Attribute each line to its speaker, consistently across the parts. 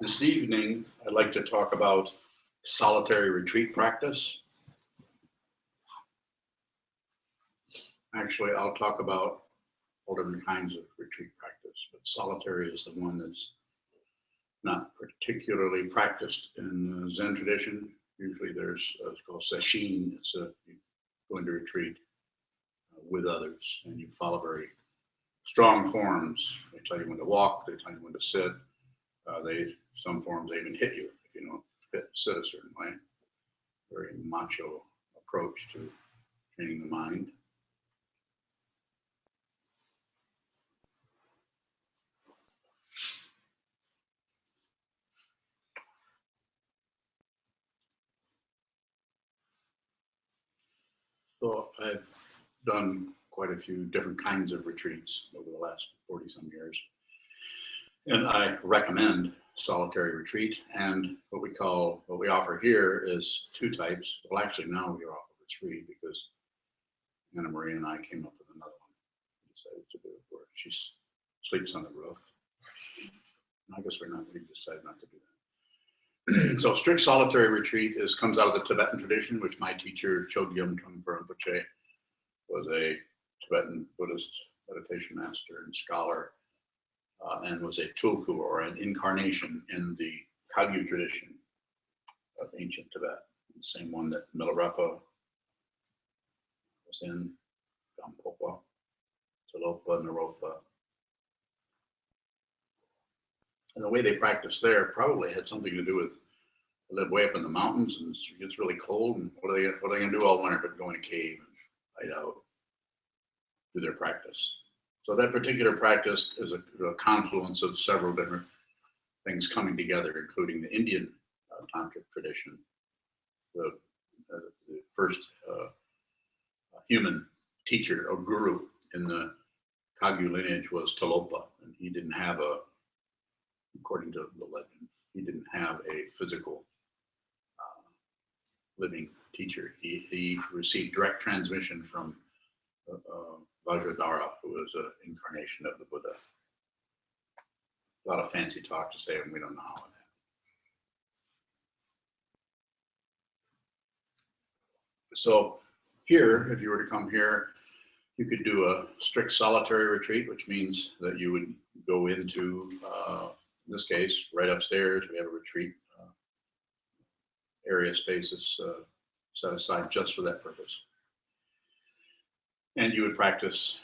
Speaker 1: This evening, I'd like to talk about solitary retreat practice. Actually, I'll talk about all different kinds of retreat practice, but solitary is the one that's not particularly practiced in the Zen tradition. Usually there's it's called sesshin. You go into retreat with others and you follow very strong forms. They tell you when to walk, they tell you when to sit. Some forms they even hit you if you don't sit a certain way. Very macho approach to training the mind. So I've done quite a few different kinds of retreats over the last 40 some years. And I recommend solitary retreat. And what we offer here is two types. Well, actually now we offer three because Anna Maria and I came up with another one. We decided to do it where she sleeps on the roof. I guess we decided not to do that. So strict solitary retreat comes out of the Tibetan tradition, which my teacher, Chogyam Trungpa Rinpoche, was a Tibetan Buddhist meditation master and scholar, and was a tulku, or an incarnation in the Kagyu tradition of ancient Tibet, the same one that Milarepa was in, Gampopa, Tilopa, Naropa. And the way they practiced there probably had something to do with they live way up in the mountains and it gets really cold. And what are they going to do all winter but go in a cave and hide out, do their practice? So that particular practice is a confluence of several different things coming together, including the Indian tantric tradition. The first human teacher or guru in the Kagyu lineage was Tilopa, and he didn't have according to the legend, he didn't have a physical living teacher. He received direct transmission from Vajradhara, who was an incarnation of the Buddha. A lot of fancy talk to say, and we don't know how it happened. So here, if you were to come here, you could do a strict solitary retreat, which means that you would go into, in this case, right upstairs, we have a retreat area spaces set aside just for that purpose. And you would practice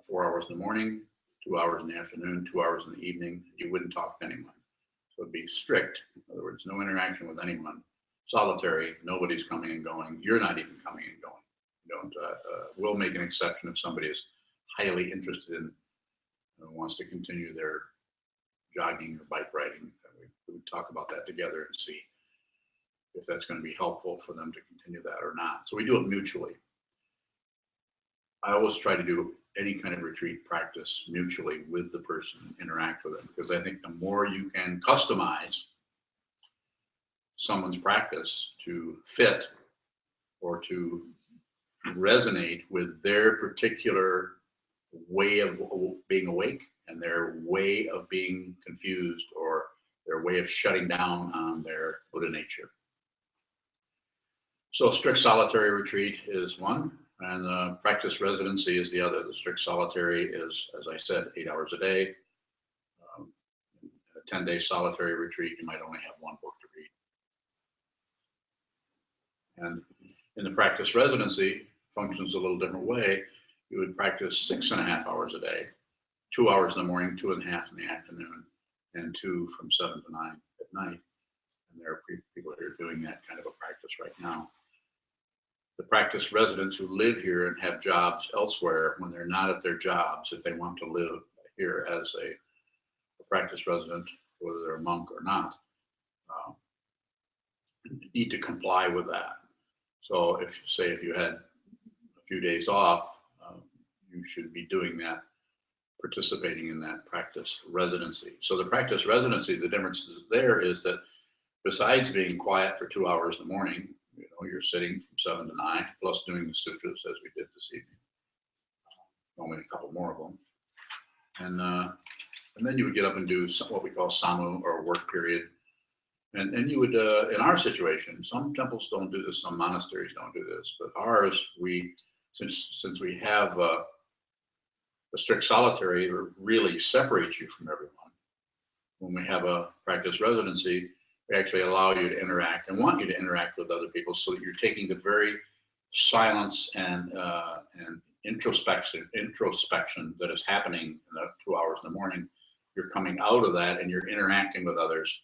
Speaker 1: 4 hours in the morning, 2 hours in the afternoon, 2 hours in the evening. You wouldn't talk to anyone. So it'd be strict. In other words, no interaction with anyone. Solitary, nobody's coming and going. You're not even coming and going. You don't. We'll make an exception if somebody is highly interested in wants to continue their jogging or bike riding. We would talk about that together and see if that's going to be helpful for them to continue that or not. So we do it mutually. I always try to do any kind of retreat practice mutually with the person, interact with them, because I think the more you can customize someone's practice to fit or to resonate with their particular way of being awake and their way of being confused or their way of shutting down on their Buddha nature. So strict solitary retreat is one, and the practice residency is the other. The strict solitary is, as I said, 8 hours a day. A 10-day solitary retreat, you might only have one book to read. And in the practice residency, functions a little different way. You would practice 6.5 hours a day, 2 hours in the morning, 2.5 in the afternoon, and 2 from 7 to 9 at night. And there are people who are doing that kind of a practice right now. The practice residents who live here and have jobs elsewhere, when they're not at their jobs, if they want to live here as a practice resident, whether they're a monk or not, need to comply with that. So if you had a few days off, you should be doing that, participating in that practice residency. So the practice residency, the difference there is that besides being quiet for 2 hours in the morning, you're sitting from 7 to 9, plus doing the sutras as we did this evening. Only a couple more of them. And And then you would get up and do what we call samu, or work period. And you would, in our situation, some temples don't do this, some monasteries don't do this, but ours, since we have a strict solitary, it really separates you from everyone. When we have a practice residency, we actually allow you to interact and want you to interact with other people, so that you're taking the very silence and introspection that is happening in the 2 hours in the morning. You're coming out of that and you're interacting with others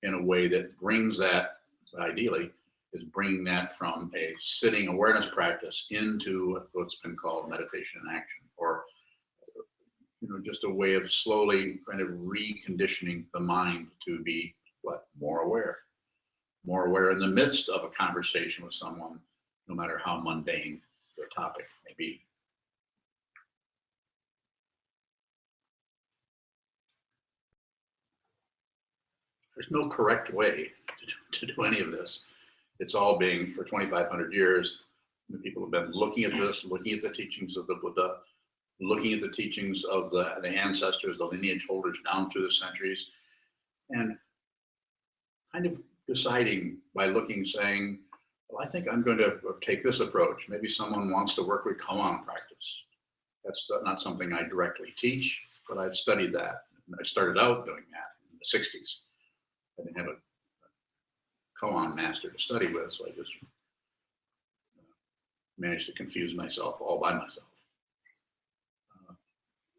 Speaker 1: in a way that brings that, ideally, is bringing that from a sitting awareness practice into what's been called meditation in action, or just a way of slowly kind of reconditioning the mind to be more aware in the midst of a conversation with someone, no matter how mundane the topic may be. There's no correct way to do any of this. It's all being, for 2,500 years, the people have been looking at this, looking at the teachings of the Buddha, looking at the teachings of the ancestors, the lineage holders down through the centuries, and kind of deciding by looking, saying, well, I think I'm going to take this approach. Maybe someone wants to work with koan practice. That's not something I directly teach, but I've studied that. I started out doing that in the 60s. I didn't have a koan master to study with, so I just managed to confuse myself all by myself.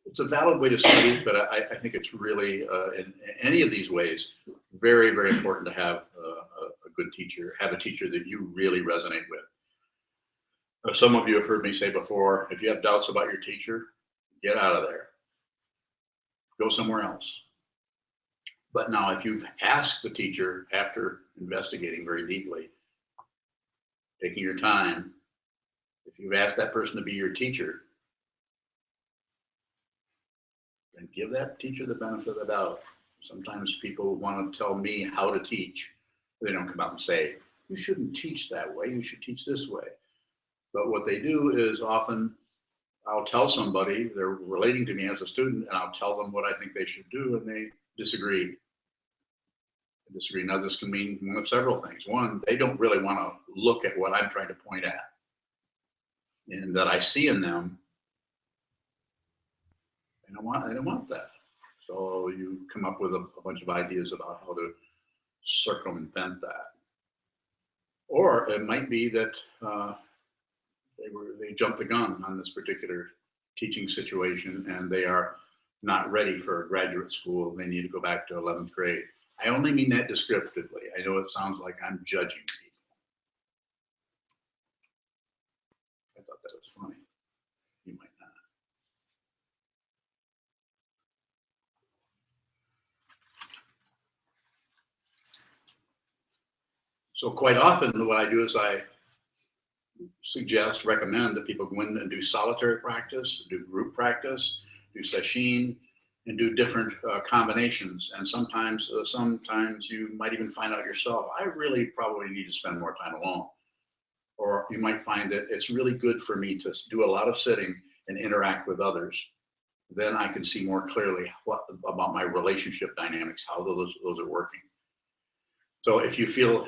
Speaker 1: It's a valid way to study, but I think it's really, in any of these ways, very, very important to have a good teacher, have a teacher that you really resonate with. Some of you have heard me say before, if you have doubts about your teacher, get out of there. Go somewhere else. But now, if you've asked the teacher after investigating very deeply, taking your time, if you've asked that person to be your teacher, then give that teacher the benefit of the doubt. Sometimes people want to tell me how to teach. They don't come out and say, you shouldn't teach that way, you should teach this way. But what they do is, often I'll tell somebody, they're relating to me as a student, and I'll tell them what I think they should do, and they disagree. Now, this can mean one of several things. One, they don't really want to look at what I'm trying to point at, and that I see in them. I don't want that. So you come up with a bunch of ideas about how to circumvent that. Or it might be that they jumped the gun on this particular teaching situation, and they are not ready for graduate school. They need to go back to 11th grade. I only mean that descriptively. I know it sounds like I'm judging people. I thought that was funny. You might not. So quite often what I do is I recommend that people go in and do solitary practice, do group practice, do sesshin, and do different combinations. And sometimes you might even find out yourself, I really probably need to spend more time alone. Or you might find that it's really good for me to do a lot of sitting and interact with others. Then I can see more clearly about my relationship dynamics, how those are working. So if you feel,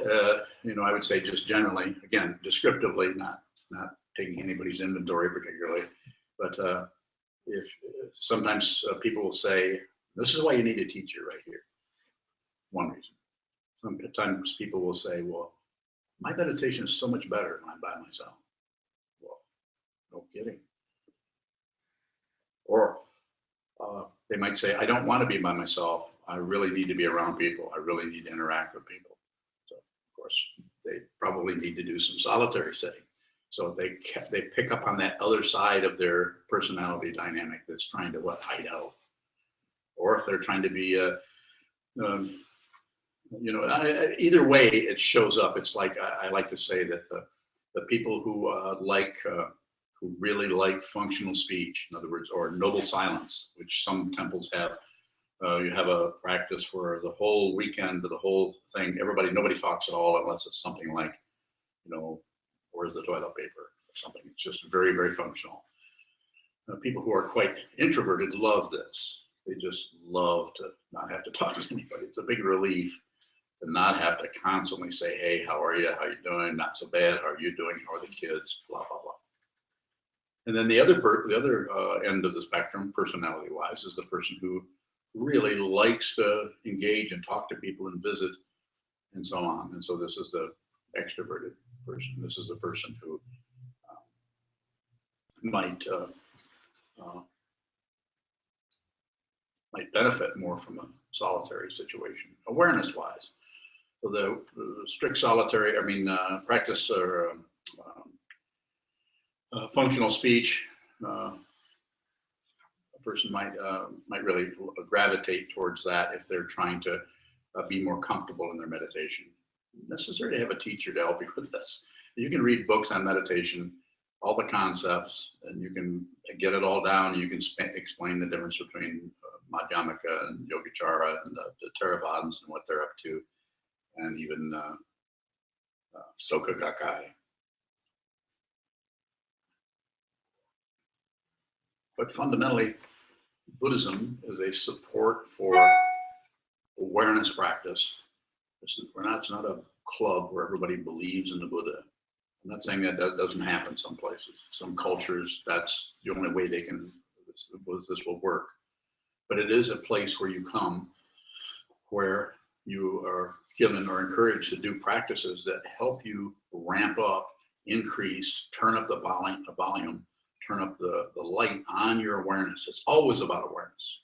Speaker 1: I would say just generally, again, descriptively, not taking anybody's inventory particularly, but if sometimes people will say, this is why you need a teacher right here. One reason. Sometimes people will say, well, my meditation is so much better when I'm by myself. Well, no kidding. Or they might say, I don't want to be by myself. I really need to be around people. I really need to interact with people. So, of course, they probably need to do some solitary sitting. So they pick up on that other side of their personality dynamic that's trying to hide out. Or if they're trying to be, either way it shows up. It's like, I like to say that the people who who really like functional speech, in other words, or noble silence, which some temples have. You have a practice where the whole weekend, the whole thing, nobody talks at all unless it's something like, where's the toilet paper or something. It's just very, very functional. People who are quite introverted love this. They just love to not have to talk to anybody. It's a big relief to not have to constantly say, hey, how are you? How you doing? Not so bad. How are you doing? How are the kids? Blah, blah, blah. And then the other end of the spectrum, personality-wise, is the person who really likes to engage and talk to people and visit and so on. And so this is the extroverted person. This is the person who might benefit more from a solitary situation, awareness-wise. So the strict solitary, practice or functional speech, a person might really gravitate towards that if they're trying to be more comfortable in their meditation. Necessary to have a teacher to help you with this. You can read books on meditation, all the concepts, and you can get it all down. You can explain the difference between Madhyamaka and Yogacara and the Theravadins and what they're up to, and even Soka Gakkai. But fundamentally, Buddhism is a support for awareness practice. It's not a club where everybody believes in the Buddha. I'm not saying that doesn't happen some places. Some cultures, that's the only way this will work. But it is a place where you come, where you are given or encouraged to do practices that help you ramp up, increase, turn up the volume, turn up the light on your awareness. It's always about awareness.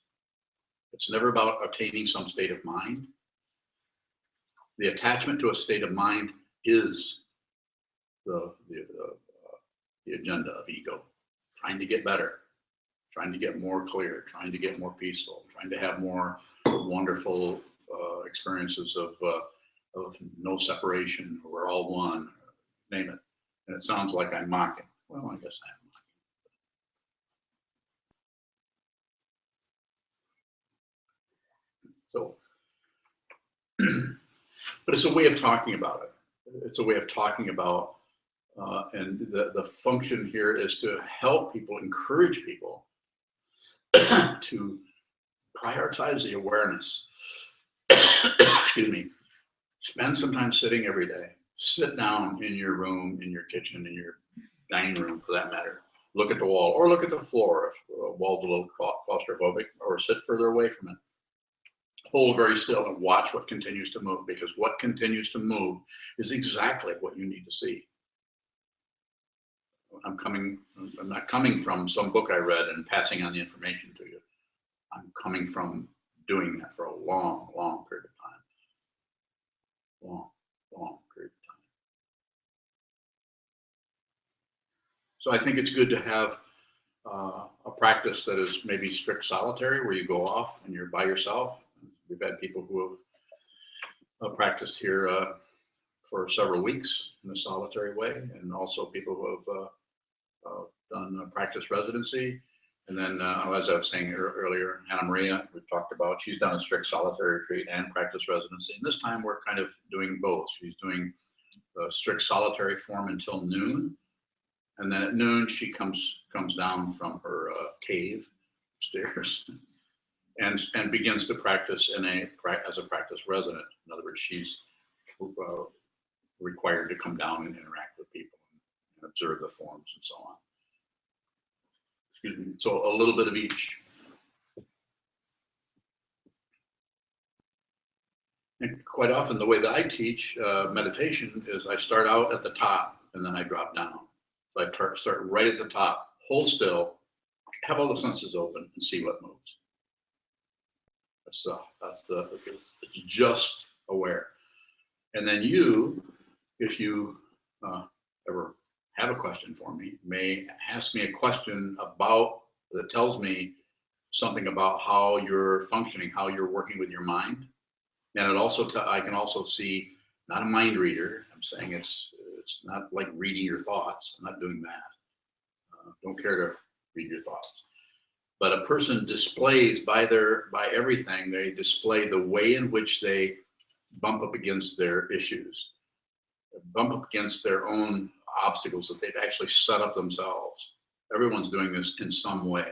Speaker 1: It's never about attaining some state of mind. The attachment to a state of mind is the agenda of ego, trying to get better, trying to get more clear, trying to get more peaceful, trying to have more wonderful experiences of no separation, we're all one, name it. And it sounds like I'm mocking. Well, I guess I am mocking. So, but it's a way of talking about it. It's a way of talking about, and the function here is to help people, encourage people to prioritize the awareness. Excuse me. Spend some time sitting every day. Sit down in your room, in your kitchen, in your dining room for that matter. Look at the wall or look at the floor if the wall's a little claustrophobic, or sit further away from it. Hold very still and watch what continues to move, because what continues to move is exactly what you need to see. I'm not coming from some book I read and passing on the information to you. I'm coming from doing that for a long, long period of time. Long period of time. So I think it's good to have a practice that is maybe strict solitary, where you go off and you're by yourself. We've had people who have practiced here for several weeks in a solitary way, and also people who have done practice residency. And then, as I was saying earlier, Anna Maria, we've talked about, she's done a strict solitary retreat and practice residency. And this time we're kind of doing both. She's doing the strict solitary form until noon. And then at noon, she comes down from her cave upstairs and begins to practice as a practice resident. In other words, she's required to come down and interact with people and observe the forms and so on. Excuse me. So a little bit of each. And quite often the way that I teach meditation is I start out at the top and then I drop down. So I start right at the top, hold still, have all the senses open and see what moves. It's just aware. And then you, if you ever have a question for me, may ask me a question that tells me something about how you're functioning, how you're working with your mind. And I can also see, not a mind reader, I'm saying it's not like reading your thoughts. I'm not doing that. Don't care to read your thoughts. But a person displays by everything, they display the way in which they bump up against their issues, bump up against their own obstacles that they've actually set up themselves. Everyone's doing this in some way.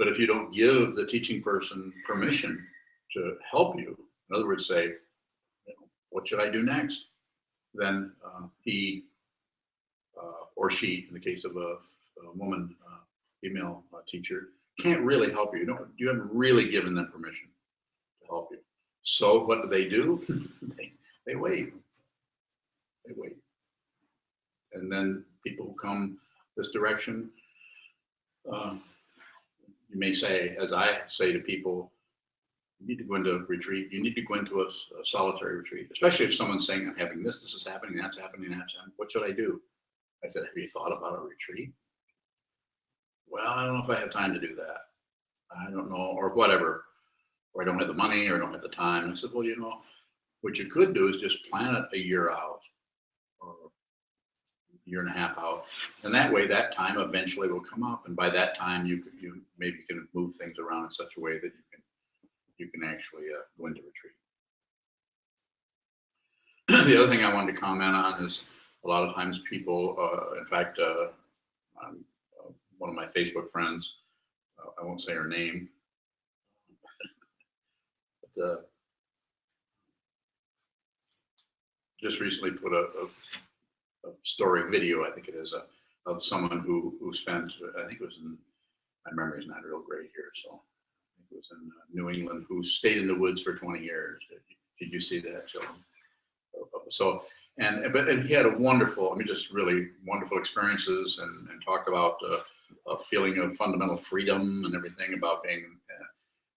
Speaker 1: But if you don't give the teaching person permission to help you, in other words, say, what should I do next? Then he or she, in the case of a woman, female teacher, can't really help you. You haven't really given them permission to help you. So what do? They wait. They wait. And then people who come this direction, you may say, as I say to people, you need to go into a retreat. You need to go into a solitary retreat, especially if someone's saying, I'm having this is happening, that's happening, that's happening. What should I do? I said, have you thought about a retreat? Well, I don't know if I have time to do that. I don't know, or whatever. Or I don't have the money, or I don't have the time. And I said, well, what you could do is just plan it a year out, or a year and a half out. And that way, that time eventually will come up. And by that time, you maybe can move things around in such a way that you can actually go into retreat. The other thing I wanted to comment on is a lot of times people, in fact, one of my Facebook friends, I won't say her name, but just recently put a story video, I think it is, of someone who spent, I think it was in, my memory's not real great here, so I think it was in New England, who stayed in the woods for 20 years. Did you see that, Joe? So, and he had a wonderful, just really wonderful experiences, and talked about a feeling of fundamental freedom and everything about being,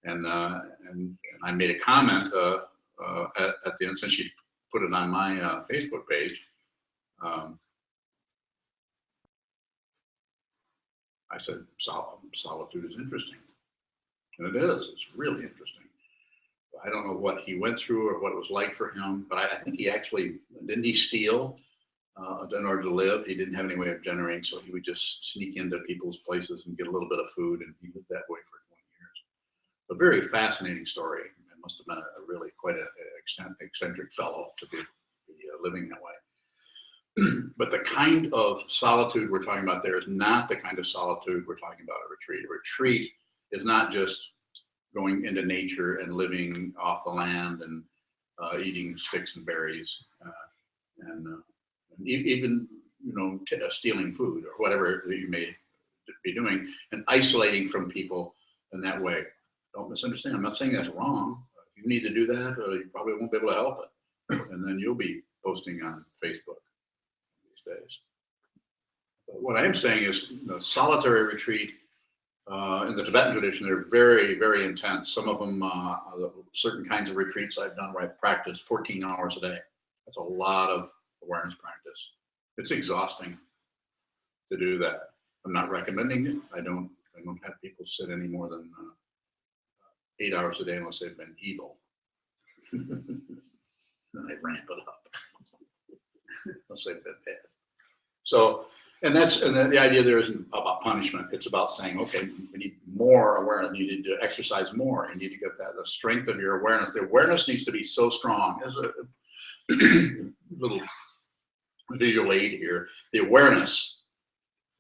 Speaker 1: and I made a comment at the end, since she put it on my Facebook page. I said, solitude is interesting. And it is, it's really interesting. I don't know what he went through or what it was like for him, but I think he actually, didn't he steal in order to live? He didn't have any way of generating, so he would just sneak into people's places and get a little bit of food, and he lived that way for 20 years. A very fascinating story. It must have been a really quite an eccentric fellow to be living that way. But the kind of solitude we're talking about there is not the kind of solitude we're talking about at a retreat. A retreat is not just going into nature and living off the land and eating sticks and berries, and even stealing food or whatever that you may be doing, and isolating from people in that way. Don't misunderstand. I'm not saying that's wrong. If you need to do that, you probably won't be able to help it, and then you'll be posting on Facebook these days. But what I am saying is, the solitary retreat. In the Tibetan tradition, they're very, very intense. Some of them, certain kinds of retreats I've done where I practice 14 hours a day. That's a lot of awareness practice. It's exhausting to do that. I'm not recommending it. I don't have people sit any more than 8 hours a day unless they've been evil. Then I ramp it up unless they've been bad. So. And the idea there isn't about punishment. It's about saying, okay, we need more awareness. You need to exercise more. You need to get the strength of your awareness. The awareness needs to be so strong. As a little visual aid here, the awareness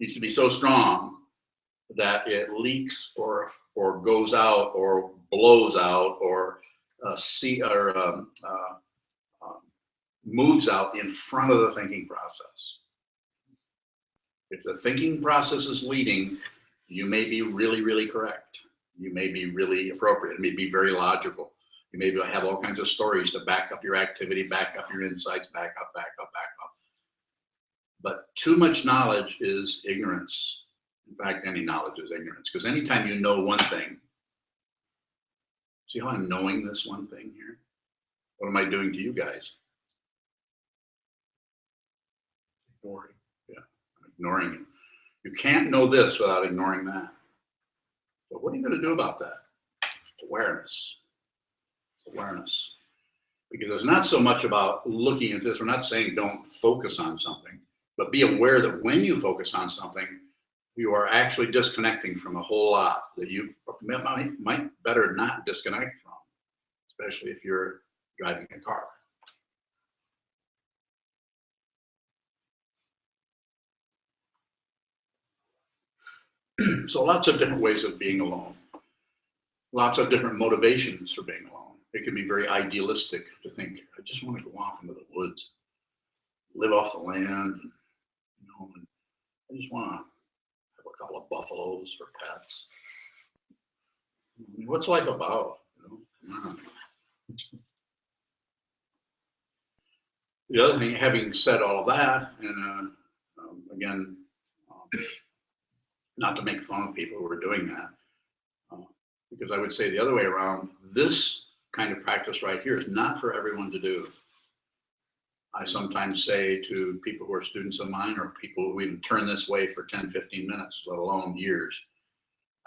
Speaker 1: needs to be so strong that it leaks or goes out or blows out or moves out in front of the thinking process. If the thinking process is leading, you may be really, really correct. You may be really appropriate. It may be very logical. You may have all kinds of stories to back up your activity, back up your insights, back up. But too much knowledge is ignorance. In fact, any knowledge is ignorance, because anytime you know one thing, see how I'm knowing this one thing here? What am I doing to you guys? Ignoring. Ignoring it. You can't know this without ignoring that. So what are you going to do about that? Awareness. Awareness. Because it's not so much about looking at this. We're not saying don't focus on something, but be aware that when you focus on something, you are actually disconnecting from a whole lot that you might better not disconnect from, especially if you're driving a car. So lots of different ways of being alone. lots of different motivations for being alone. It can be very idealistic to think, I just want to go off into the woods, live off the land, and, and I just want to have a couple of buffaloes for pets. I mean, what's life about? The other thing, having said all of that, and again, not to make fun of people who are doing that, because I would say the other way around, this kind of practice right here is not for everyone to do. I sometimes say to people who are students of mine, or people who even turn this way for 10, 15 minutes, let alone years,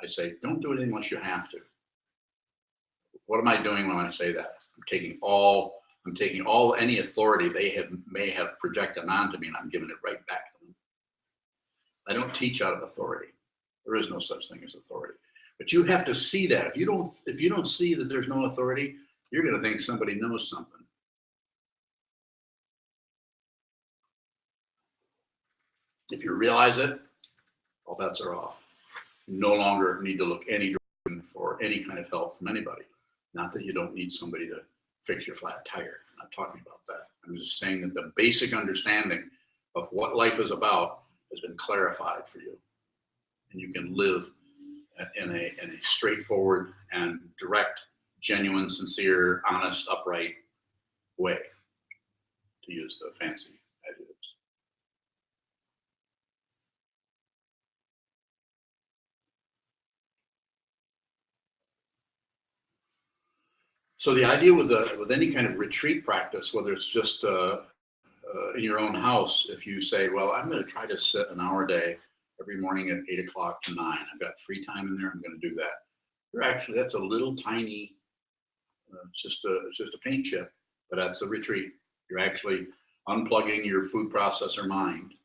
Speaker 1: I say, don't do it unless you have to. What am I doing when I say that? I'm taking all any authority they may have projected onto me, and I'm giving it right back to them. I don't teach out of authority. There is no such thing as authority. But you have to see that. If you don't see that there's no authority, you're going to think somebody knows something. If you realize it, all bets are off. You no longer need to look any direction for any kind of help from anybody. Not that you don't need somebody to fix your flat tire. I'm not talking about that. I'm just saying that the basic understanding of what life is about has been clarified for you. And you can live in a straightforward and direct, genuine, sincere, honest, upright way, to use the fancy adjectives. So the idea with any kind of retreat practice, whether it's just in your own house, if you say, well, I'm going to try to sit an hour a day every morning at 8 o'clock to 9. I've got free time in there. I'm going to do that. That's a little tiny, it's just a paint chip, but that's a retreat. You're actually unplugging your food processor mind,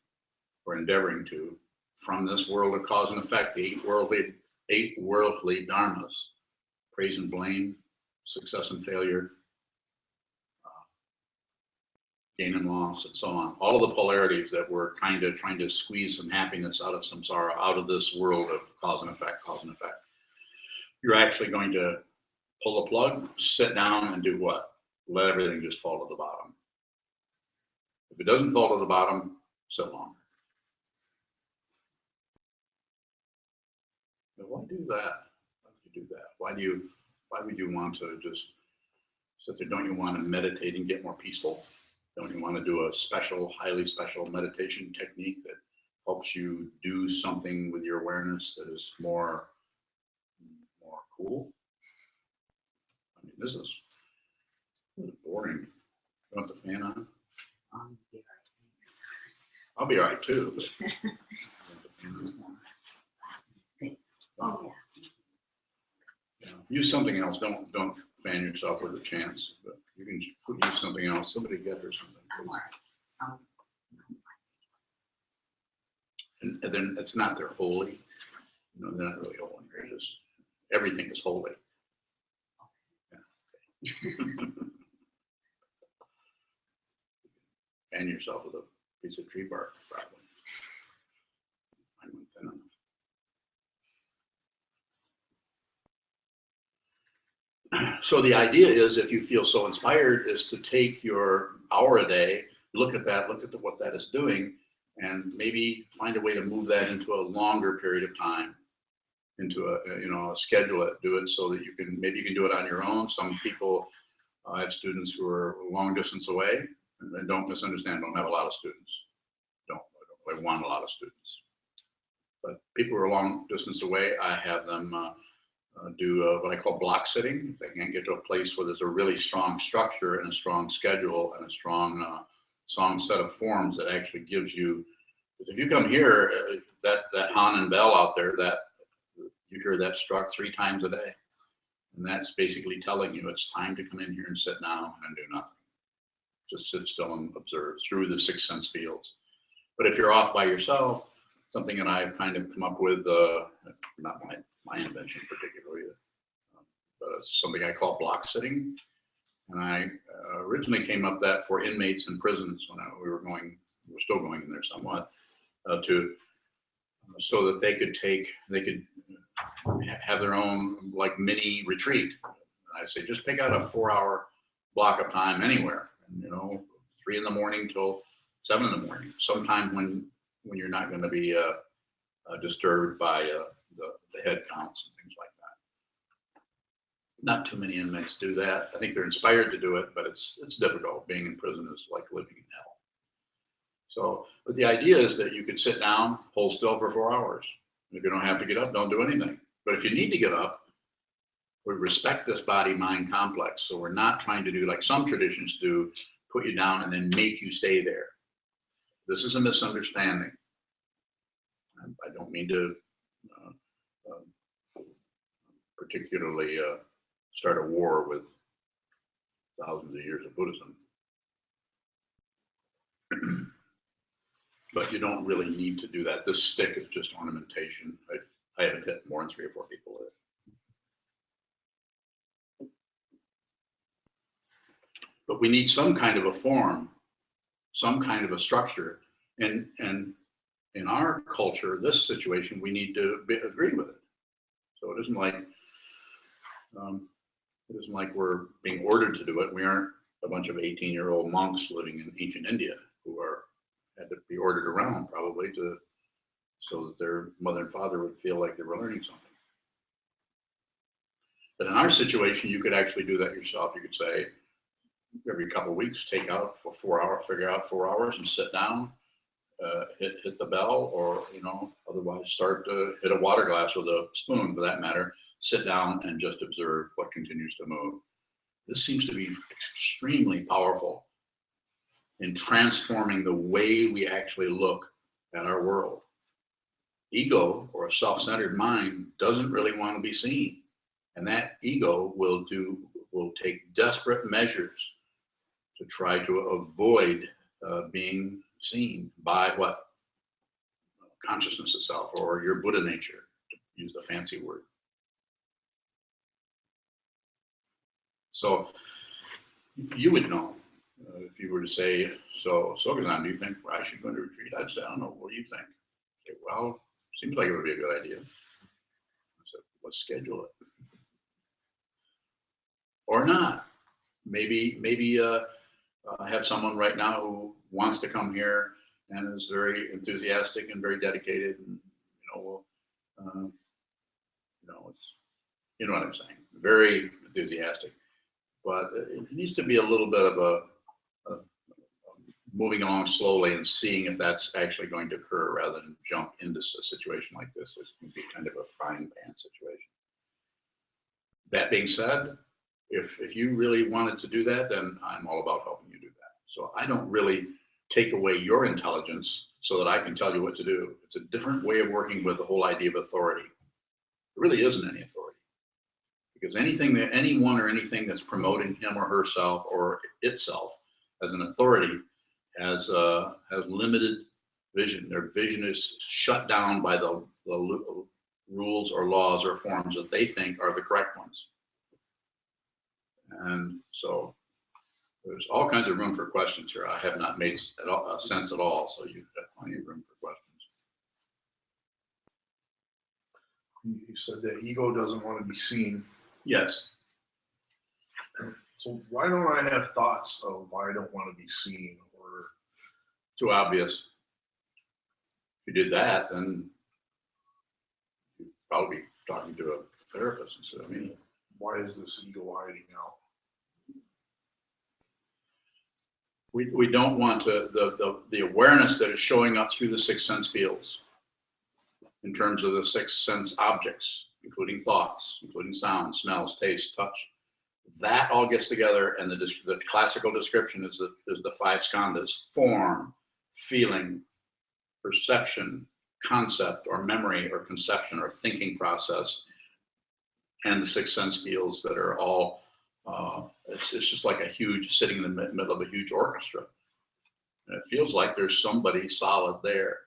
Speaker 1: or endeavoring to, from this world of cause and effect, the eight worldly dharmas: praise and blame, success and failure, gain and loss, and so on. All of the polarities that we're kind of trying to squeeze some happiness out of some sorrow, out of this world of cause and effect, cause and effect. You're actually going to pull the plug, sit down, and do what? Let everything just fall to the bottom. If it doesn't fall to the bottom, sit longer. But why do that? Why would you do that? Why would you want to just sit there? Don't you want to meditate and get more peaceful? Don't you want to do a special, highly special meditation technique that helps you do something with your awareness that is more cool? I mean, this is boring. You want the fan on? I'll be all right too.
Speaker 2: Oh, yeah.
Speaker 1: Use something else. Don't fan yourself with a chance, but you can use something else. Somebody get her something.
Speaker 2: I'm all right.
Speaker 1: And then it's not they're holy. They're not really holy. They're just, everything is holy. Yeah. Fan yourself with a piece of tree bark, probably. Mine went thin enough. So the idea is, if you feel so inspired, is to take your hour a day, look at what that is doing, and maybe find a way to move that into a longer period of time, into a schedule it, do it so that maybe you can do it on your own. Some people, I have students who are long distance away, and don't misunderstand, don't have a lot of students. Don't really want a lot of students. But people who are long distance away, I have them do what I call block sitting. If they can't get to a place where there's a really strong structure and a strong schedule and a strong set of forms that actually gives you, if you come here, that Han and bell out there, that you hear that struck 3 times a day. And that's basically telling you it's time to come in here and sit down and do nothing. Just sit still and observe through the 6 sense fields. But if you're off by yourself, something that I've kind of come up with, not my invention particularly, but it's something I call block sitting. And I originally came up that for inmates in prisons when we're still going in there somewhat, so that they could have their own like mini retreat. I say just pick out a 4-hour block of time anywhere, and, you know, 3 in the morning till 7 in the morning, sometime when you're not going to be disturbed by the head counts and things like that. Not too many inmates do that. I think they're inspired to do it, but it's difficult. Being in prison is like living in hell. So, but the idea is that you could sit down, hold still for 4 hours. If you don't have to get up, don't do anything. But if you need to get up, we respect this body-mind complex. So we're not trying to do like some traditions do, put you down and then make you stay there. This is a misunderstanding. I don't mean to particularly start a war with thousands of years of Buddhism. But you don't really need to do that. This stick is just ornamentation. I haven't hit more than 3 or 4 people with it. But we need some kind of a form, some kind of a structure. And in our culture, this situation, we need to agree with it. So it isn't like we're being ordered to do it. We aren't a bunch of 18-year-old monks living in ancient India who had to be ordered around probably so that their mother and father would feel like they were learning something. But in our situation, you could actually do that yourself. You could say, every couple of weeks, take out for 4 hours, figure out 4 hours and sit down, hit the bell, or, you know, otherwise start to hit a water glass with a spoon for that matter, sit down and just observe what continues to move. This seems to be extremely powerful in transforming the way we actually look at our world. Ego, or a self-centered mind, doesn't really want to be seen. And that ego will take desperate measures to try to avoid being seen by what? Consciousness itself, or your Buddha nature, to use the fancy word. So you would know if you were to say, so Sokuzan, do you think I should go into retreat? I'd say, I don't know, what do you think? Okay, well, seems like it would be a good idea. I said, let's schedule it. Or not. Maybe I have someone right now who wants to come here and is very enthusiastic and very dedicated, and it's, you know what I'm saying, very enthusiastic. But it needs to be a little bit of a moving along slowly and seeing if that's actually going to occur, rather than jump into a situation like this. It can be kind of a frying pan situation. That being said, if you really wanted to do that, then I'm all about helping you do that. So I don't really take away your intelligence so that I can tell you what to do. It's a different way of working with the whole idea of authority. There really isn't any authority, because anything that anyone or anything that's promoting him or herself or itself as an authority has limited vision. Their vision is shut down by the rules or laws or forms that they think are the correct ones. And so there's all kinds of room for questions here. I have not made sense at all, so you've got plenty of room for questions.
Speaker 3: You said that ego doesn't want to be seen.
Speaker 1: Yes.
Speaker 3: So why don't I have thoughts of I don't want to be seen? Or
Speaker 1: Too obvious. If you did that, then you'd probably be talking to a therapist instead of me.
Speaker 3: why is this ego hiding out?
Speaker 1: We don't want to, the awareness that is showing up through the six sense fields in terms of the six sense objects, including thoughts, including sound, smells, taste, touch, that all gets together, and the classical description is the five skandhas: form, feeling, perception, concept or memory or conception or thinking process, and the six sense fields that are all it's just like a huge, sitting in the middle of a huge orchestra. And it feels like there's somebody solid there.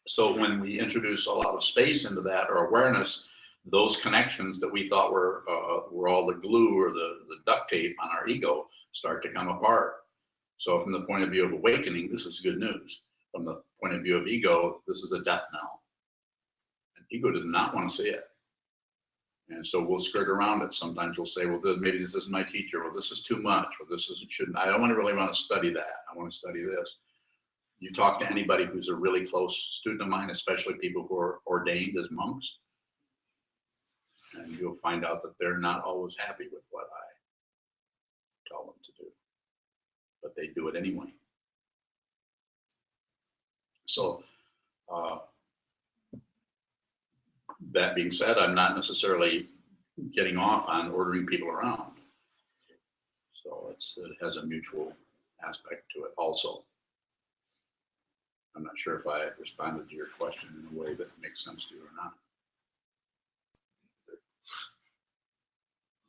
Speaker 1: So when we introduce a lot of space into that, or awareness, those connections that we thought were all the glue or the duct tape on our ego start to come apart. So from the point of view of awakening, this is good news. From the point of view of ego, this is a death knell. ego does not want to see it. And so we'll skirt around it. Sometimes we'll say, well, maybe this isn't my teacher. Well, this is too much. Well, this isn't, shouldn't. I don't really want to study that. I want to study this. You talk to anybody who's a really close student of mine, especially people who are ordained as monks, and you'll find out that they're not always happy with what I tell them to do, but they do it anyway. So that being said, I'm not necessarily getting off on ordering people around. So it has a mutual aspect to it also. I'm not sure if I responded to your question in a way that makes sense to you or not.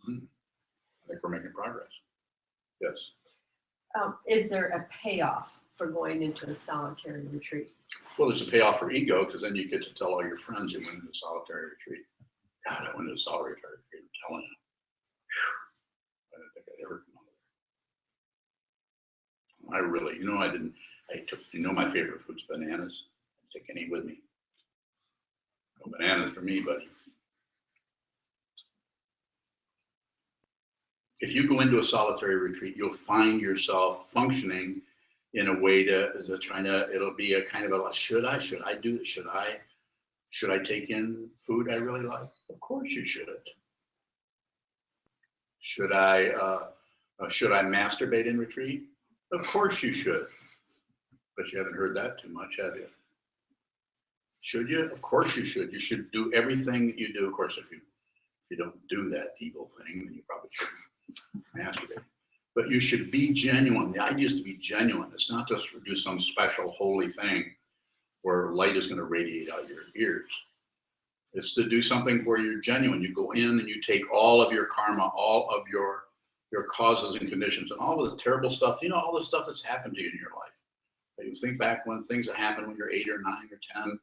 Speaker 1: I think we're making progress. Yes.
Speaker 4: Is there a payoff for going into a solitary retreat?
Speaker 1: Well, there's a payoff for ego, because then you get to tell all your friends you went into a solitary retreat. God, I went into a solitary retreat. I'm telling you. Whew. I didn't think I'd ever come out of there. I really, my favorite food's bananas. I take any with me. No bananas for me, buddy. If you go into a solitary retreat, you'll find yourself functioning in a way it'll be a kind of a, should I do this? Should I take in food I really like? Of course you should. Should I masturbate in retreat? Of course you should. But you haven't heard that too much, have you? Should you? Of course you should. You should do everything that you do. Of course, if you don't do that evil thing, then you probably shouldn't masturbate. But you should be genuine. The idea is to be genuine. It's not just to do some special holy thing where light is going to radiate out your ears. It's to do something where you're genuine. You go in and you take all of your karma, all of your causes and conditions, and all of the terrible stuff, all the stuff that's happened to you in your life. You think back when things that happened when you're 8 or 9 or 10,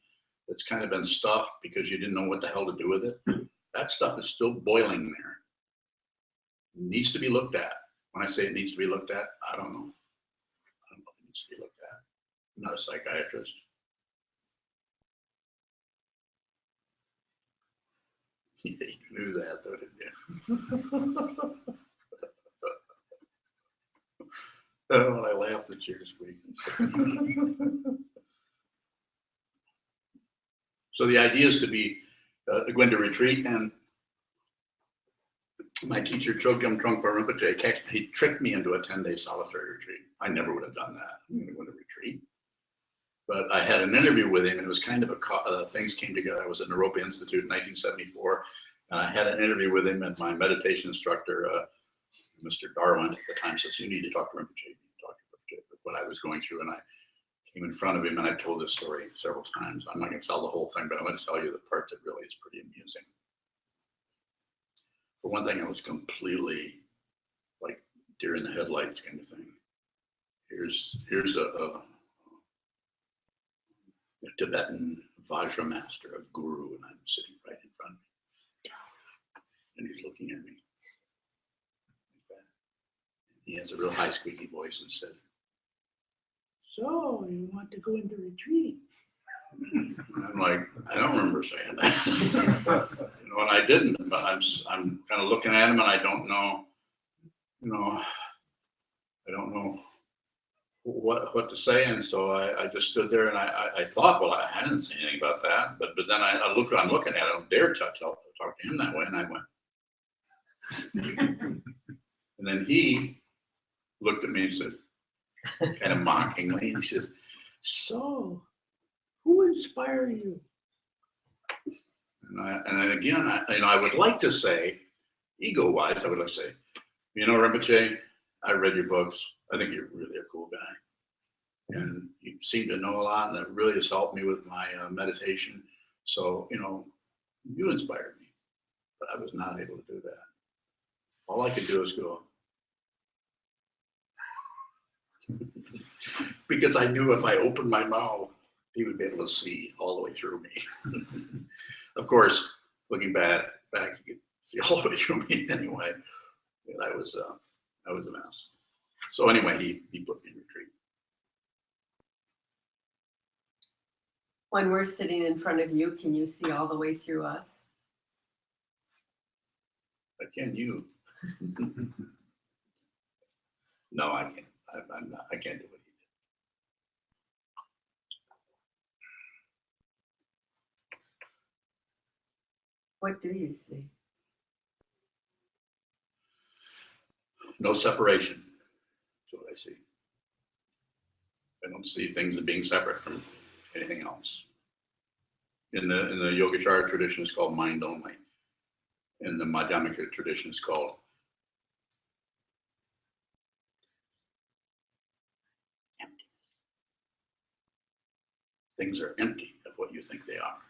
Speaker 1: that's kind of been stuffed because you didn't know what the hell to do with it. That stuff is still boiling there. It needs to be looked at. When I say it needs to be looked at, I don't know. I don't know if it needs to be looked at. I'm not a psychiatrist. Yeah, you knew that, though, didn't you? Oh, I laughed, the chair squeaked. So the idea is to be going to retreat, and my teacher, Chogyam Trungpa Rinpoche, he tricked me into a 10-day solitary retreat. I never would have done that. I'm going to go to retreat. But I had an interview with him, and it was kind of things came together. I was at Naropa Institute in 1974, and I had an interview with him, and my meditation instructor, Mr. Darwin, at the time, says, you need to talk to Rinpoche. You need to talk to Rinpoche. But what I was going through, and I came in front of him, and I've told this story several times. I'm not going to tell the whole thing, but I'm going to tell you the part that really is pretty amusing. For one thing, I was completely like deer in the headlights kind of thing. Here's a Tibetan Vajra master of guru, and I'm sitting right in front of me. And he's looking at me. He has a real high squeaky voice and said, so you want to go into retreat? And I'm like, I don't remember saying that. And I didn't, but I'm kind of looking at him, and I don't know, I don't know what to say. And so I just stood there, and I thought, well, I didn't say anything about that. But then I'm looking at him, I don't dare talk to him that way. And I went. And then he looked at me and said, kind of mockingly, he says, so who inspired you? And then again, I would like to say, ego-wise, I would like to say, Rinpoche, I read your books. I think you're really a cool guy. And you seem to know a lot, and that really has helped me with my meditation. So, you inspired me, but I was not able to do that. All I could do is go, because I knew if I opened my mouth, he would be able to see all the way through me. Of course, looking back, he could see all the way through me anyway. And I was a mess. So anyway, he put me in retreat.
Speaker 4: When we're sitting in front of you, can you see all the way through us?
Speaker 1: Can you? No, I can't. I'm not, I can't do what he did.
Speaker 4: What do you see?
Speaker 1: No separation. That's what I see. I don't see things as being separate from anything else. In the Yogacara tradition, it's called mind only. In the Madhyamika tradition, it's called empty. Things are empty of what you think they are.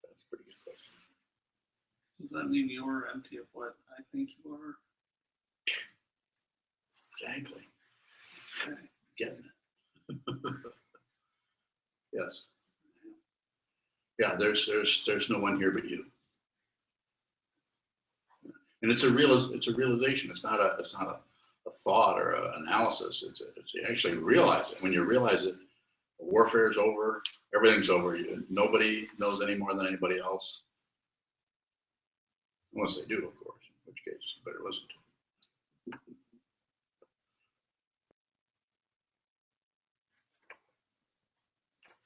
Speaker 1: That's a pretty good question.
Speaker 5: Does that mean you're empty of what I think you are?
Speaker 1: Exactly.
Speaker 5: Okay.
Speaker 1: Getting it. Yes. Yeah, there's no one here but you. And it's a realization. It's not a thought or an analysis. It's you actually realize it. When you realize it, warfare is over. Everything's over. Nobody knows any more than anybody else, unless they do, of course. In which case, you better listen to them.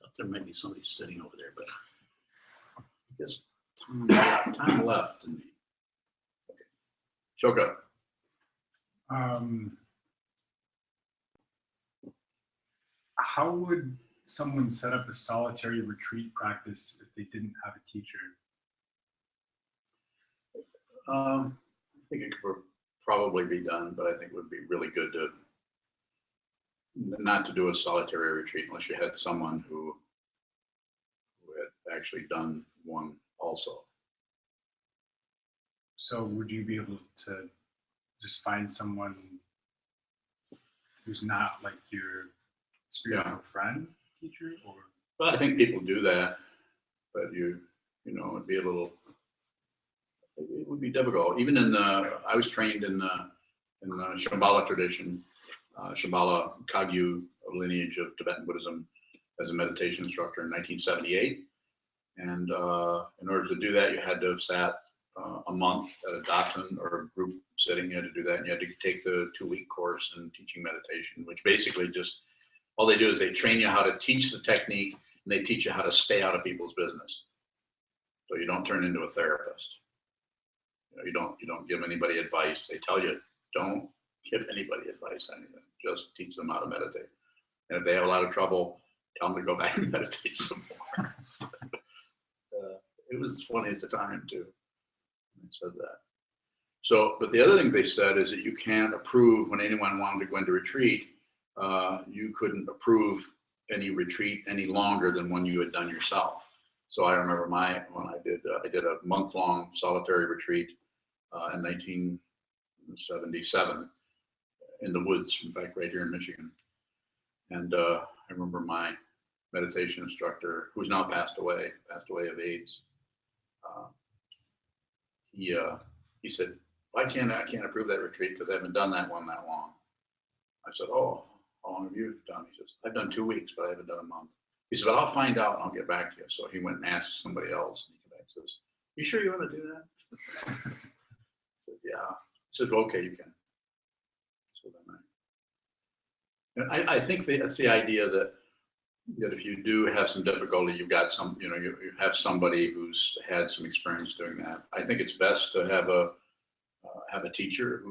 Speaker 1: Thought there might be somebody sitting over there, but I guess time left. And okay. Shoka.
Speaker 6: How would someone set up a solitary retreat practice if they didn't have a teacher?
Speaker 1: I think it could probably be done, but I think it would be really good to not to do a solitary retreat unless you had someone who had actually done one also.
Speaker 6: So would you be able to just find someone who's not like your spiritual friend, teacher, or?
Speaker 1: Well, I think people do that, but it'd be a little. It would be difficult. Even I was trained in the Shambhala tradition, Shambhala Kagyu lineage of Tibetan Buddhism, as a meditation instructor in 1978. And in order to do that, you had to have sat a month at a daten or a group sitting. You had to do that, and you had to take the 2-week course in teaching meditation, which basically just all they do is they train you how to teach the technique, and they teach you how to stay out of people's business, so you don't turn into a therapist. You don't give anybody advice. They tell you don't give anybody advice on anything. Just teach them how to meditate. And if they have a lot of trouble, tell them to go back and meditate some more. It was funny at the time too. They said that. So, but the other thing they said is that you can't approve when anyone wanted to go into retreat. You couldn't approve any retreat any longer than one you had done yourself. So I remember when I did a month-long solitary retreat in 1977 in the woods, in fact, right here in Michigan. And I remember my meditation instructor, who's now passed away of AIDS. He said, I can't approve that retreat because I haven't done that one that long. I said, oh, how long have you done? He says, I've done 2 weeks, but I haven't done a month. He said, well, I'll find out and I'll get back to you. So he went and asked somebody else. And he came back and says, you sure you want to do that? I said, yeah. He said, well, okay, you can. So then I think that's the idea that if you do have some difficulty, you've got you have somebody who's had some experience doing that. I think it's best to have a teacher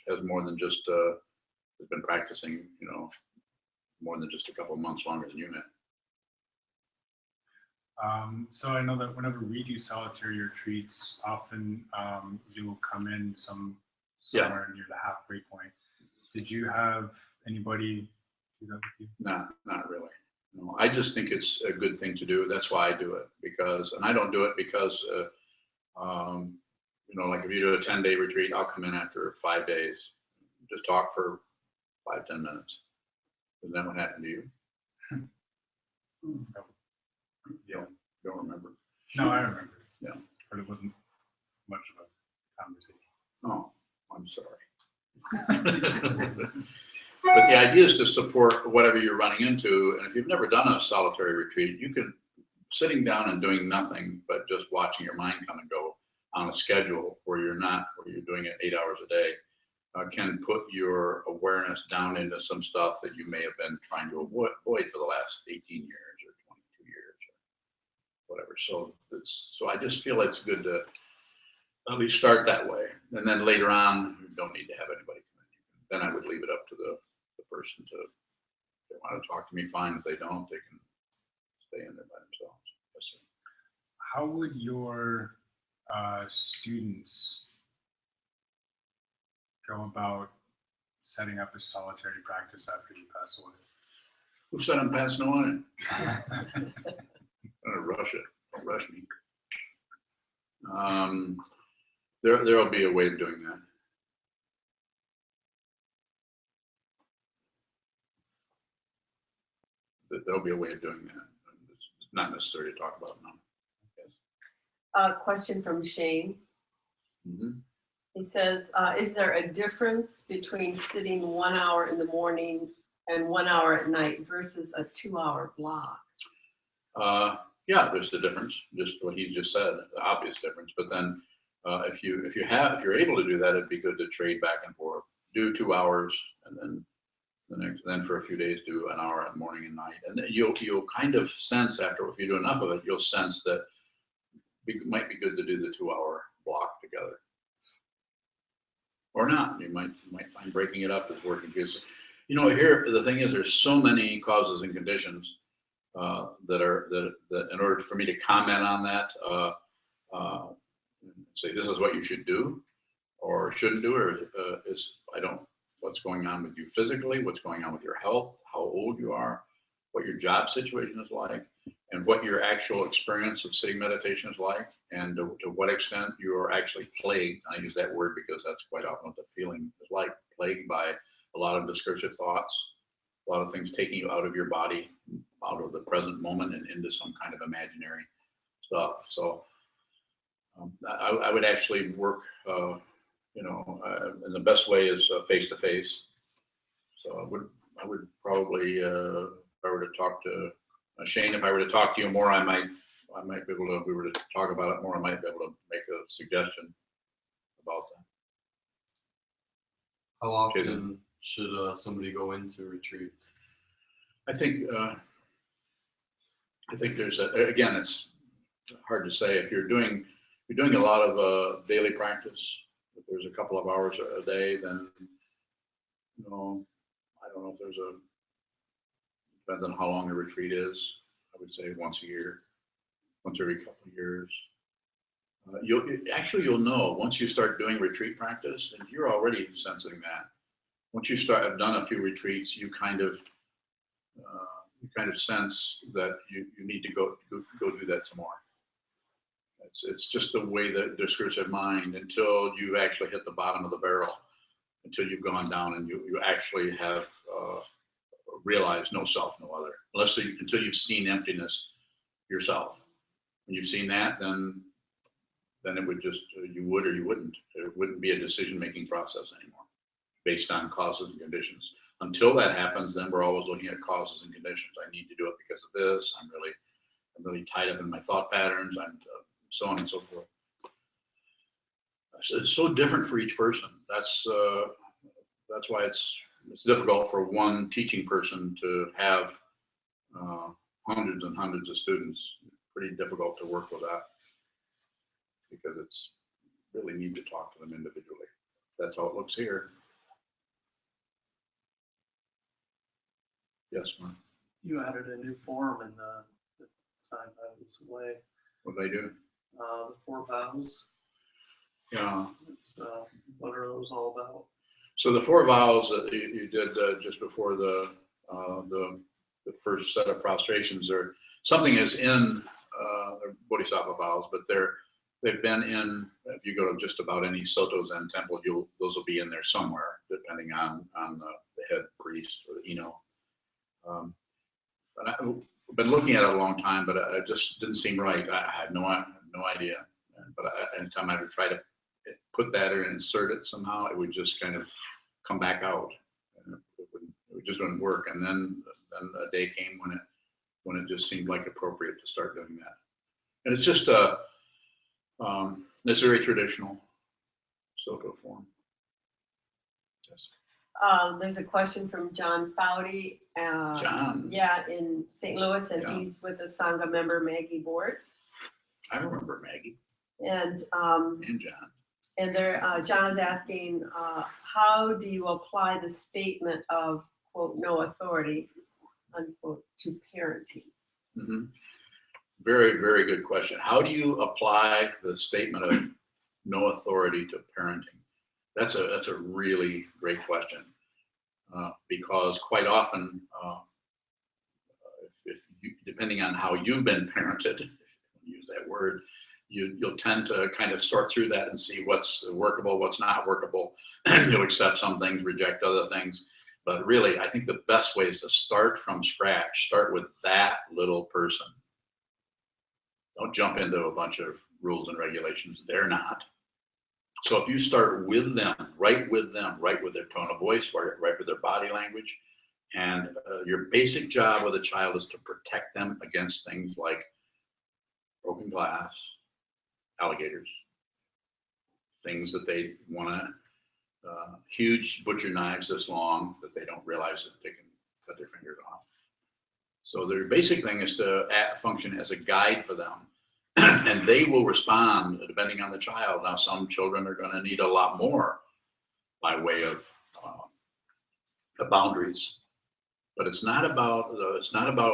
Speaker 1: has more than just has been practicing, more than just a couple of months longer than you have.
Speaker 6: So I know that whenever we do solitary retreats, often you'll come in somewhere near the halfway point. Did you have anybody do that with you?
Speaker 1: No, not really. No, I just think it's a good thing to do. That's why I do it, and I don't do it because, like if you do a 10-day retreat, I'll come in after 5 days, just talk for 5-10 minutes. Isn't that what happened to you?
Speaker 6: Yeah.
Speaker 1: You don't remember?
Speaker 6: No, I remember.
Speaker 1: Yeah.
Speaker 6: But it wasn't much of a conversation.
Speaker 1: Oh, I'm sorry. But the idea is to support whatever you're running into. And if you've never done a solitary retreat, you can, sitting down and doing nothing but just watching your mind come and go on a schedule where you're doing it 8 hours a day, can put your awareness down into some stuff that you may have been trying to avoid for the last 18 years or 22 years or whatever. So I just feel it's good to at least start that way. And then later on, you don't need to have anybody come in. Then I would leave it up to the person to, if they want to talk to me, fine. If they don't, they can stay in there by themselves. Yes, sir.
Speaker 6: How would your students go about setting up a solitary practice after you pass away?
Speaker 1: Who said I'm passing away? I'm gonna rush it. Don't rush me. There'll be a way of doing that. There'll be a way of doing that. It's not necessary to talk about now. Yes.
Speaker 4: Question from Shane.
Speaker 1: Mm-hmm.
Speaker 4: He says, is there a difference between sitting 1 hour in the morning and 1 hour at night versus a 2-hour block?
Speaker 1: Yeah, there's the difference. Just what he just said, the obvious difference. But then, if you're able to do that, it'd be good to trade back and forth. Do 2 hours, and then for a few days do an hour in morning and night. And then you'll kind of sense after, if you do enough of it, you'll sense that it might be good to do the 2-hour block together. Or not. You might find breaking it up is working, because here the thing is, there's so many causes and conditions that in order for me to comment on that, say this is what you should do or shouldn't do, or what's going on with you physically, what's going on with your health, how old you are, what your job situation is like, and what your actual experience of sitting meditation is like, and to what extent you are actually plagued. I use that word because that's quite often what the feeling is like, plagued by a lot of discursive thoughts, a lot of things taking you out of your body, out of the present moment and into some kind of imaginary stuff. So I would actually work, and the best way is face to face. So I would probably, if I were to talk to Shane, if I were to talk to you more, I might be able to, if we were to talk about it more, I might be able to make a suggestion about that.
Speaker 7: How often should somebody go into retreat?
Speaker 1: I think there's again, it's hard to say. If you're doing a lot of daily practice, if there's a couple of hours a day, then I don't know if depends on how long the retreat is. I would say once a year, once every couple of years. You'll know once you start doing retreat practice, and you're already sensing that. Once you have done a few retreats, you kind of sense that you need to go do that some more. It's just the way that discursive mind, until you actually hit the bottom of the barrel, until you've gone down and you actually have realized no self, no other, until you've seen emptiness yourself. When you've seen that, then it would just, you would or you wouldn't. It wouldn't be a decision-making process anymore based on causes and conditions. Until that happens, then we're always looking at causes and conditions. I need to do it because of this. I'm really tied up in my thought patterns. I'm so on and so forth. It's so different for each person. That's why it's difficult for one teaching person to have hundreds and hundreds of students. Pretty difficult to work with that, because it's really need to talk to them individually. That's how it looks here. Yes, Mark.
Speaker 5: You added a new form in the time I was away.
Speaker 1: What do they do?
Speaker 5: The 4 vows.
Speaker 1: Yeah.
Speaker 5: What are those all about?
Speaker 1: So the 4 vows that you did just before the first set of prostrations, or something is in Bodhisattva vows, but they've been in. If you go to just about any Sokuzan temple, those will be in there somewhere, depending on the head priest or the Ino. But I've been looking at it a long time, but it just didn't seem right. I had no idea. But anytime I would try to put that or insert it somehow, it would just kind of come back out. It just wouldn't work. And then a day came when it just seemed like appropriate to start doing that. And it's just it's very traditional Soko form. Yes.
Speaker 4: There's a question from John Foudy.
Speaker 1: John.
Speaker 4: Yeah, in St. Louis, and
Speaker 1: Yeah.
Speaker 4: he's with the Sangha member Maggie Board.
Speaker 1: I remember Maggie
Speaker 4: And
Speaker 1: John.
Speaker 4: and there, John is asking, how do you apply the statement of, quote, no authority, unquote, to parenting?
Speaker 1: Mm-hmm. Very, very good question. How do you apply the statement of no authority to parenting? That's a really great question, because quite often, if you, depending on how you've been parented, use that word, you'll tend to kind of sort through that and see what's workable, what's not workable. You'll accept some things, reject other things. But really, I think the best way is to start from scratch. Start with that little person. Don't jump into a bunch of rules and regulations. They're not. So if you start with them, right with their tone of voice, right with their body language, and your basic job with a child is to protect them against things like broken glass, alligators, things that they want to, huge butcher knives this long that they don't realize that they can cut their fingers off. So their basic thing is to function as a guide for them. And they will respond depending on the child. Now, some children are going to need a lot more by way of the boundaries. But it's not about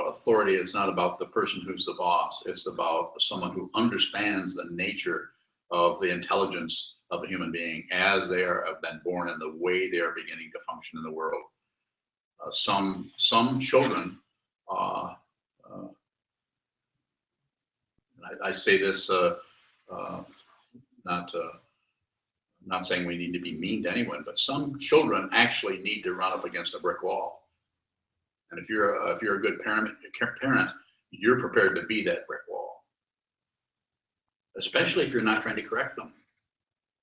Speaker 1: authority. It's not about the person who's the boss. It's about someone who understands the nature of the intelligence of a human being as they have been born and the way they are beginning to function in the world. Some children, I say this not saying we need to be mean to anyone, but some children actually need to run up against a brick wall. And if you're a good parent, you're prepared to be that brick wall, especially if you're not trying to correct them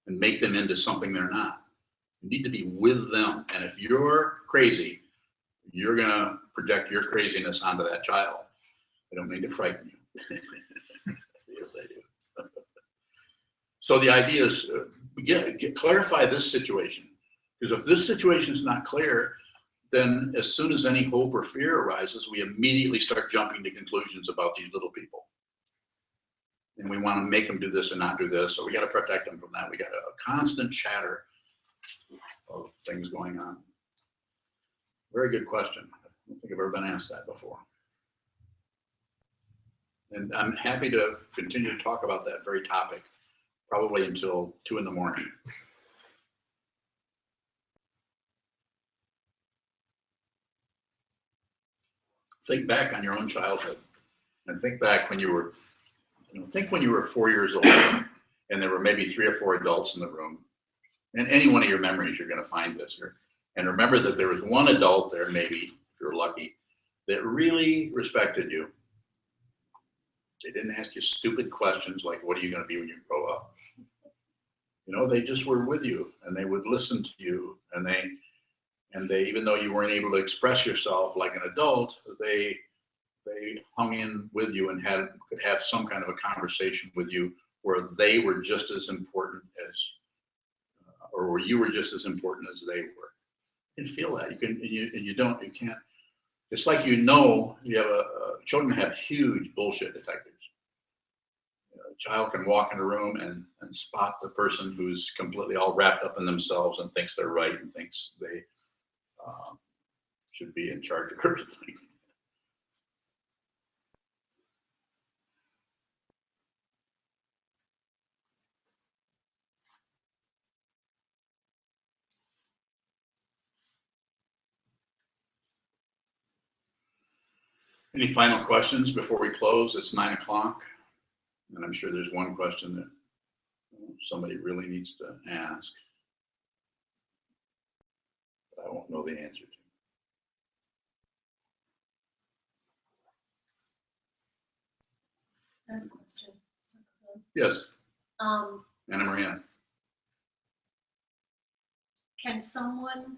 Speaker 1: and make them into something they're not. You need to be with them. And if you're crazy, you're going to project your craziness onto that child. I don't mean to frighten you. Yes, I do. So the idea is clarify this situation. Because if this situation is not clear, then as soon as any hope or fear arises, we immediately start jumping to conclusions about these little people. And we want to make them do this and not do this, or we got to protect them from that. We got a constant chatter of things going on. Very good question. I don't think I've ever been asked that before. And I'm happy to continue to talk about that very topic, probably until 2 a.m. Think back on your own childhood, and think back when you were, think when you were 4 years old, and there were maybe 3 or 4 adults in the room. And any one of your memories, you're going to find this here. And remember that there was one adult there, maybe if you're lucky, that really respected you. They didn't ask you stupid questions like, "What are you going to be when you grow up?" They just were with you, and they would listen to you, and they, even though you weren't able to express yourself like an adult, they hung in with you and could have some kind of a conversation with you where they were just as important as, or where you were just as important as they were. You can feel that. You can't. It's like you have children have huge bullshit detectors. A child can walk in a room and spot the person who's completely all wrapped up in themselves and thinks they're right and thinks they should be in charge of everything. Any final questions before we close? It's 9 o'clock, and I'm sure there's one question that somebody really needs to ask, but I won't know the answer to.
Speaker 8: I have a question. Sokuzan.
Speaker 1: Yes,
Speaker 8: Um,
Speaker 1: Anna Maria.
Speaker 2: Can someone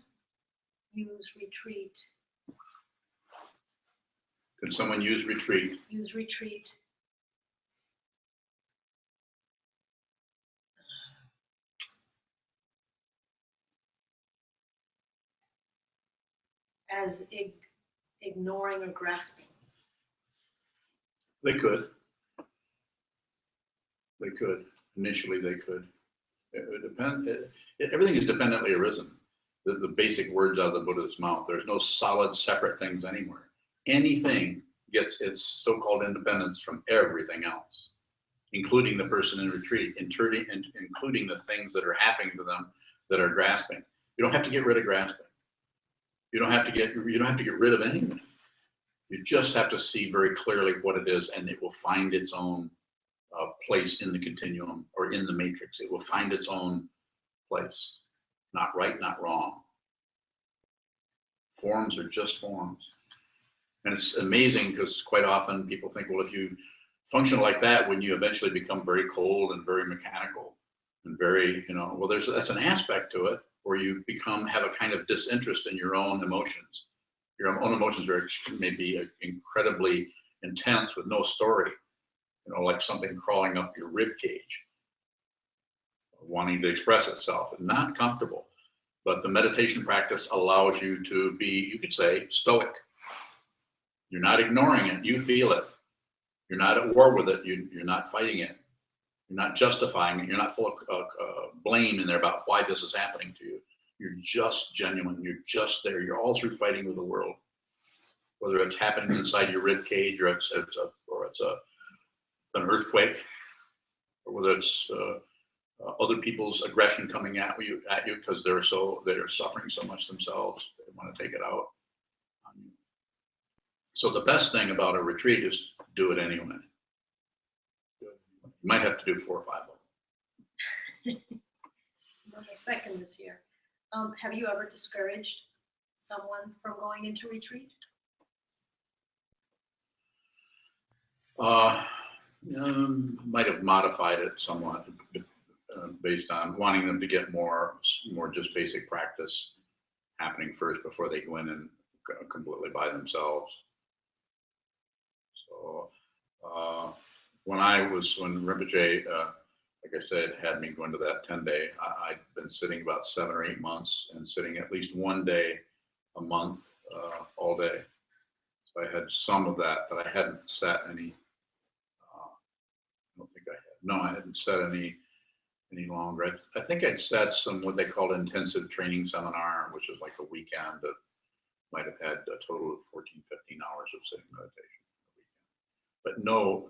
Speaker 2: use retreat,
Speaker 1: Could someone use retreat?
Speaker 2: as ignoring or grasping?
Speaker 1: They could. They could. Initially, they could. It would depend. Everything is dependently arisen. The basic words out of the Buddha's mouth. There's no solid, separate things anywhere. Anything gets its so-called independence from everything else, including the person in retreat, including the things that are happening to them that are grasping. You don't have to get rid of grasping. You don't have to get rid of anything. You just have to see very clearly what it is, and it will find its own place in the continuum or in the matrix. It will find its own place. Not right, not wrong. Forms are just forms. And it's amazing because quite often people think, well, if you function like that, wouldn't you eventually become very cold and very mechanical and very, well, that's an aspect to it where you have a kind of disinterest in your own emotions. Your own emotions may be incredibly intense with no story, like something crawling up your rib cage, wanting to express itself and not comfortable. But the meditation practice allows you to be, you could say, stoic. You're not ignoring it. You feel it. You're not at war with it. You're not fighting it. You're not justifying it. You're not full of blame in there about why this is happening to you. You're just genuine. You're just there. You're all through fighting with the world, whether it's happening inside your rib cage or it's an earthquake, or whether it's other people's aggression coming at you because they're suffering so much themselves. They want to take it out. So the best thing about a retreat is do it anyway. You might have to do 4 or 5 of them.
Speaker 2: I'm the second this year. Have you ever discouraged someone from going into retreat?
Speaker 1: Might have modified it somewhat based on wanting them to get more just basic practice happening first before they go in and completely by themselves. So when Rinpoche, like I said, had me go into that 10-day, I'd been sitting about 7 or 8 months and sitting at least 1 day a month all day. So I had some of that, but I hadn't sat any. I don't think I had. No, I hadn't sat any longer. I think I'd sat some what they called intensive training seminar, which was like a weekend that might have had a total of 14, 15 hours of sitting meditation. But no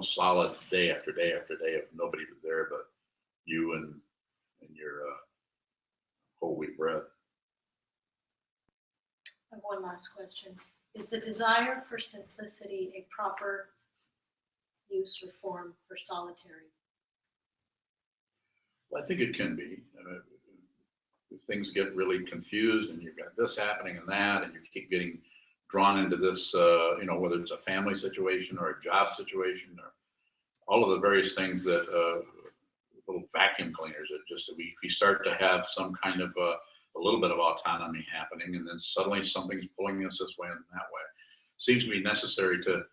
Speaker 1: solid day after day after day of nobody was there but you and your whole wheat bread.
Speaker 2: I have one last question. Is the desire for simplicity a proper use or form for solitary?
Speaker 1: Well, I think it can be. If things get really confused and you've got this happening and that, and you keep getting drawn into this, whether it's a family situation or a job situation or all of the various things that little vacuum cleaners that we start to have some kind of a little bit of autonomy happening, and then suddenly something's pulling us this way and that way. Seems to be necessary to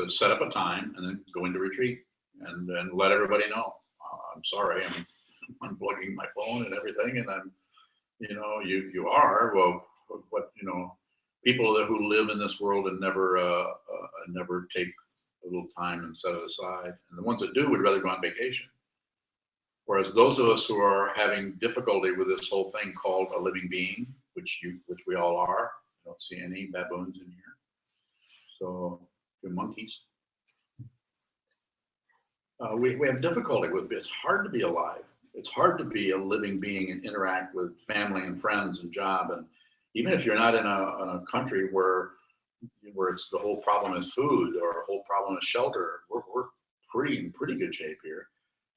Speaker 1: set up a time and then go into retreat and then let everybody know. I'm sorry, I'm unplugging my phone and everything, and I'm, you are, well, what, people who live in this world and never take a little time and set it aside, and the ones that do would rather go on vacation. Whereas those of us who are having difficulty with this whole thing called a living being, which we all are, I don't see any baboons in here, so you're monkeys. We have difficulty with it. It's hard to be alive. It's hard to be a living being and interact with family and friends and job. And even if you're not in a country where it's the whole problem is food or the whole problem is shelter, we're in pretty good shape here.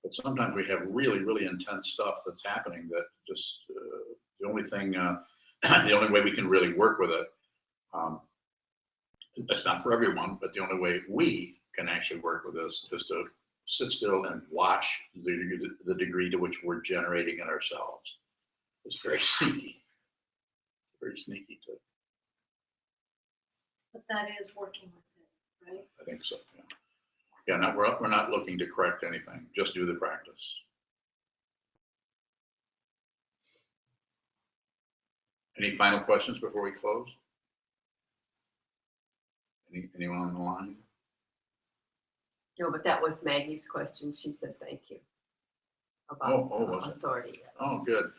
Speaker 1: But sometimes we have really, really intense stuff that's happening that just the only way we can really work with it, that's not for everyone, but the only way we can actually work with this is to sit still and watch the degree to which we're generating it ourselves. It's very sneaky. Very sneaky too.
Speaker 2: But that is working with it, right?
Speaker 1: I think so, yeah. Yeah, no, we're not looking to correct anything, just do the practice. Any final questions before we close? Anyone on the line?
Speaker 4: No, but that was Maggie's question. She said, thank you. About
Speaker 1: Was it?
Speaker 4: authority.
Speaker 1: Oh, good.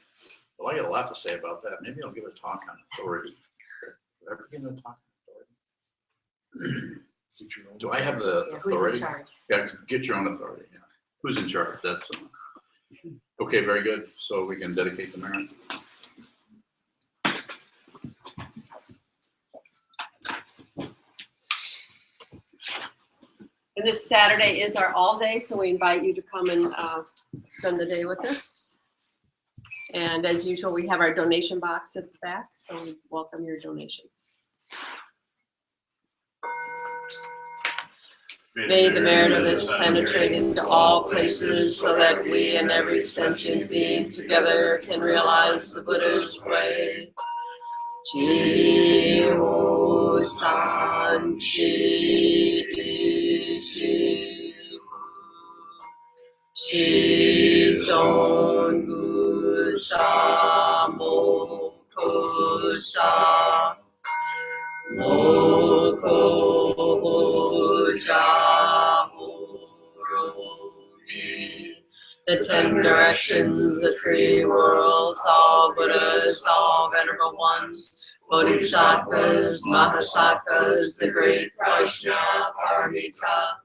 Speaker 1: Well, I got a lot to say about that. Maybe I'll give a talk on authority. Did I forget to talk on authority?
Speaker 3: Get your own-
Speaker 1: Do I have the
Speaker 4: Yeah, who's in
Speaker 1: authority?
Speaker 4: charge?
Speaker 1: Yeah, get your own authority, yeah. Who's in charge? That's the one. Okay, very good. So we can dedicate the merit.
Speaker 4: And this Saturday is our all day, so we invite you to come and spend the day with us. And as usual, we have our donation box at the back, so we welcome your donations. May the merit of this penetrate into all places so that we and every sentient being together can realize the Buddha's way. Jiho san chi shi shizon gu sa mo ko sa mo ko ja ho ro ni. The 10 directions, the 3 worlds, all Buddhas, all venerable ones, Bodhisattvas, Mahasattvas, the great Prajna Paramita,